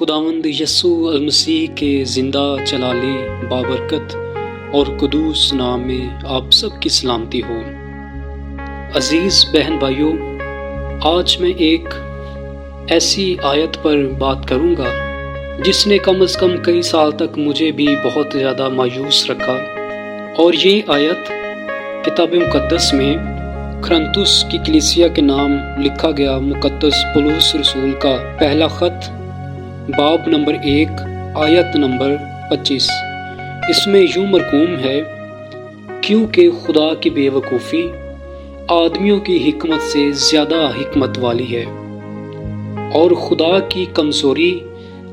خداوند یسوع المسیح کے زندہ جلالی بابرکت اور قدوس نام میں آپ سب کی سلامتی ہو۔ عزیز بہن بھائیوں، آج میں ایک ایسی آیت پر بات کروں گا جس نے کم از کم کئی سال تک مجھے بھی بہت زیادہ مایوس رکھا، اور یہ آیت کتاب مقدس میں کرنتھس کی کلیسیا کے نام لکھا گیا مقدس پولس رسول کا پہلا خط باب نمبر 1 آیت نمبر 25۔ اس میں یوں مرقوم ہے، کیونکہ خدا کی بے وقوفی آدمیوں کی حکمت سے زیادہ حکمت والی ہے، اور خدا کی کمزوری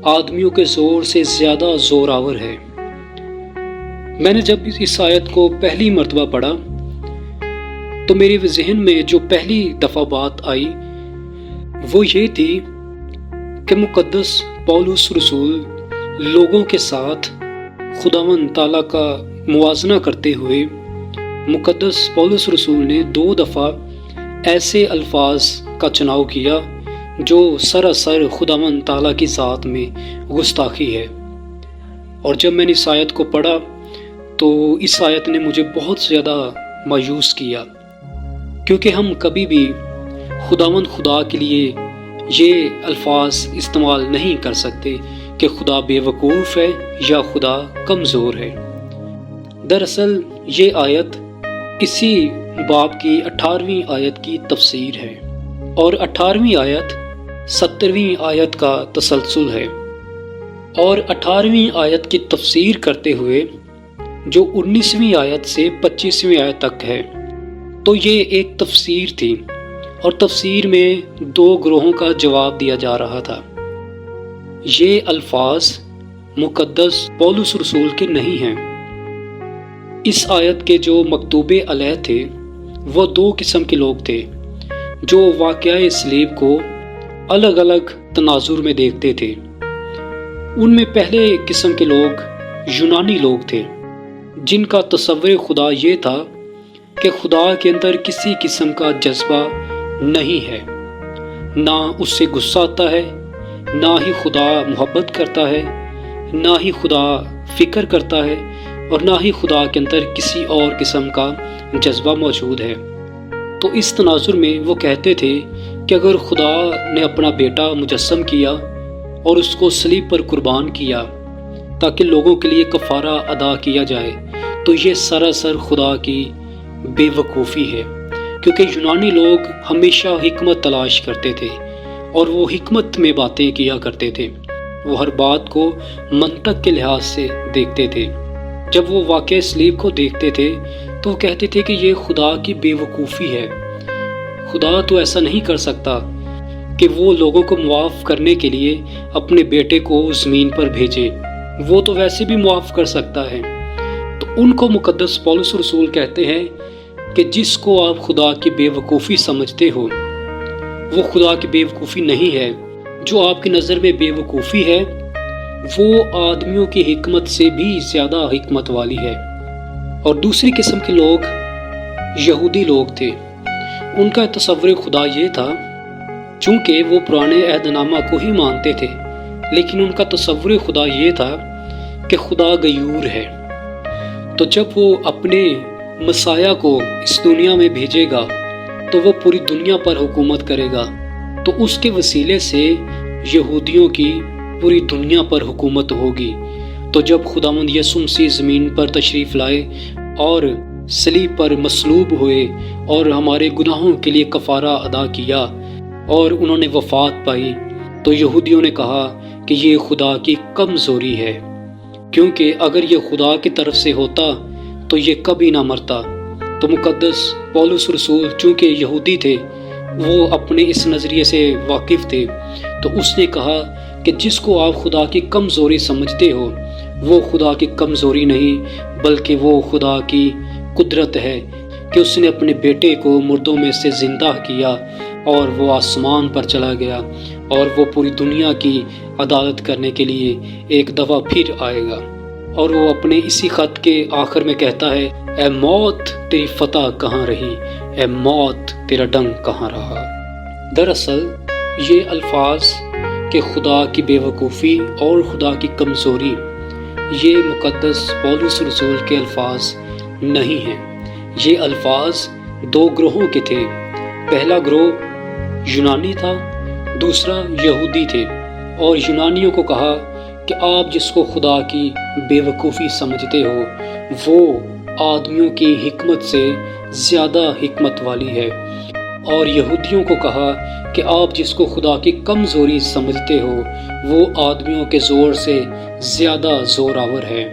آدمیوں کے زور سے زیادہ زور آور ہے۔ میں نے جب اس آیت کو پہلی مرتبہ پڑھا تو میرے ذہن میں جو پہلی دفعہ بات آئی وہ یہ تھی کہ مقدس پولس رسول لوگوں کے ساتھ خداوند تعالیٰ کا موازنہ کرتے ہوئے مقدس پولس رسول نے 2 دفعہ ایسے الفاظ کا چناؤ کیا جو سراسر خداوند تعالیٰ کی ذات میں گستاخی ہے۔ اور جب میں نے اس آیت کو پڑھا تو اس آیت نے مجھے بہت زیادہ مایوس کیا، کیونکہ ہم کبھی بھی خداوند خدا کے لیے یہ الفاظ استعمال نہیں کر سکتے کہ خدا بے وقوف ہے یا خدا کمزور ہے۔ دراصل یہ آیت اسی باب کی 18ویں آیت کی تفسیر ہے، اور 18ویں آیت 17ویں آیت کا تسلسل ہے، اور 18ویں آیت کی تفسیر کرتے ہوئے جو 19ویں آیت سے 25ویں آیت تک ہے، تو یہ ایک تفسیر تھی، اور تفسیر میں 2 گروہوں کا جواب دیا جا رہا تھا۔ یہ الفاظ مقدس پولس رسول کے نہیں ہیں۔ اس آیت کے جو مکتوب علیہ تھے وہ 2 قسم کے لوگ تھے جو واقعہ صلیب کو الگ الگ تناظر میں دیکھتے تھے۔ ان میں پہلے قسم کے لوگ یونانی لوگ تھے جن کا تصور خدا یہ تھا کہ خدا کے اندر کسی قسم کا جذبہ نہیں ہے، نہ اس سے غصہ آتا ہے، نہ ہی خدا محبت کرتا ہے، نہ ہی خدا فکر کرتا ہے، اور نہ ہی خدا کے اندر کسی اور قسم کا جذبہ موجود ہے۔ تو اس تناظر میں وہ کہتے تھے کہ اگر خدا نے اپنا بیٹا مجسم کیا اور اس کو صلیب پر قربان کیا تاکہ لوگوں کے لیے کفارہ ادا کیا جائے، تو یہ سراسر خدا کی بے وقوفی ہے، کیونکہ یونانی لوگ ہمیشہ حکمت تلاش کرتے تھے اور وہ حکمت میں باتیں کیا کرتے تھے۔ وہ ہر بات کو منطق کے لحاظ سے دیکھتے تھے۔ جب وہ واقعہ صلیب کو دیکھتے تھے تو وہ کہتے تھے کہ یہ خدا کی بے وقوفی ہے، خدا تو ایسا نہیں کر سکتا کہ وہ لوگوں کو معاف کرنے کے لیے اپنے بیٹے کو زمین پر بھیجے، وہ تو ویسے بھی معاف کر سکتا ہے۔ تو ان کو مقدس پولس رسول کہتے ہیں کہ جس کو آپ خدا کی بے وقوفی سمجھتے ہو وہ خدا کی بے وقوفی نہیں ہے۔ جو آپ کی نظر میں بے وقوفی ہے وہ آدمیوں کی حکمت سے بھی زیادہ حکمت والی ہے۔ اور دوسری قسم کے لوگ یہودی لوگ تھے۔ ان کا تصور خدا یہ تھا، چونکہ وہ پرانے عہد نامہ کو ہی مانتے تھے، لیکن ان کا تصور خدا یہ تھا کہ خدا غیور ہے، تو جب وہ اپنے مسیح کو اس دنیا میں بھیجے گا تو وہ پوری دنیا پر حکومت کرے گا، تو اس کے وسیلے سے یہودیوں کی پوری دنیا پر حکومت ہوگی۔ تو جب خداوند یسوع مسیح زمین پر تشریف لائے اور صلیب پر مصلوب ہوئے اور ہمارے گناہوں کے لیے کفارہ ادا کیا اور انہوں نے وفات پائی، تو یہودیوں نے کہا کہ یہ خدا کی کمزوری ہے، کیونکہ اگر یہ خدا کی طرف سے ہوتا تو یہ کبھی نہ مرتا۔ تو مقدس پولس رسول چونکہ یہودی تھے، وہ اپنے اس نظریے سے واقف تھے، تو اس نے کہا کہ جس کو آپ خدا کی کمزوری سمجھتے ہو وہ خدا کی کمزوری نہیں، بلکہ وہ خدا کی قدرت ہے کہ اس نے اپنے بیٹے کو مردوں میں سے زندہ کیا اور وہ آسمان پر چلا گیا، اور وہ پوری دنیا کی عدالت کرنے کے لیے ایک دفعہ پھر آئے گا۔ اور وہ اپنے اسی خط کے آخر میں کہتا ہے، اے موت تیری فتح کہاں رہی، اے موت تیرا ڈنگ کہاں رہا۔ دراصل یہ الفاظ کہ خدا کی بے وقوفی اور خدا کی کمزوری یہ مقدس پولس رسول کے الفاظ نہیں ہیں۔ یہ الفاظ دو گروہوں کے تھے۔ پہلا گروہ یونانی تھا، دوسرا یہودی تھے، اور یونانیوں کو کہا کہ آپ جس کو خدا کی بے وقوفی سمجھتے ہو وہ آدمیوں کی حکمت سے زیادہ حکمت والی ہے، اور یہودیوں کو کہا کہ آپ جس کو خدا کی کمزوری سمجھتے ہو وہ آدمیوں کے زور سے زیادہ زور آور ہے۔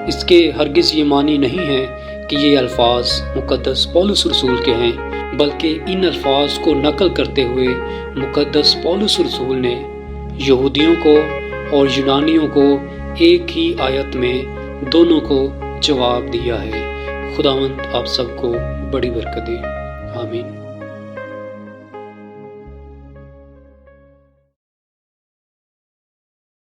اس کے ہرگز یہ معنی نہیں ہے کہ یہ الفاظ مقدس پولس رسول کے ہیں، بلکہ ان الفاظ کو نقل کرتے ہوئے مقدس پولس رسول نے یہودیوں کو اور یونانیوں کو ایک ہی آیت میں دونوں کو جواب دیا ہے۔ خداوند آپ سب کو بڑی برکت دے، آمین۔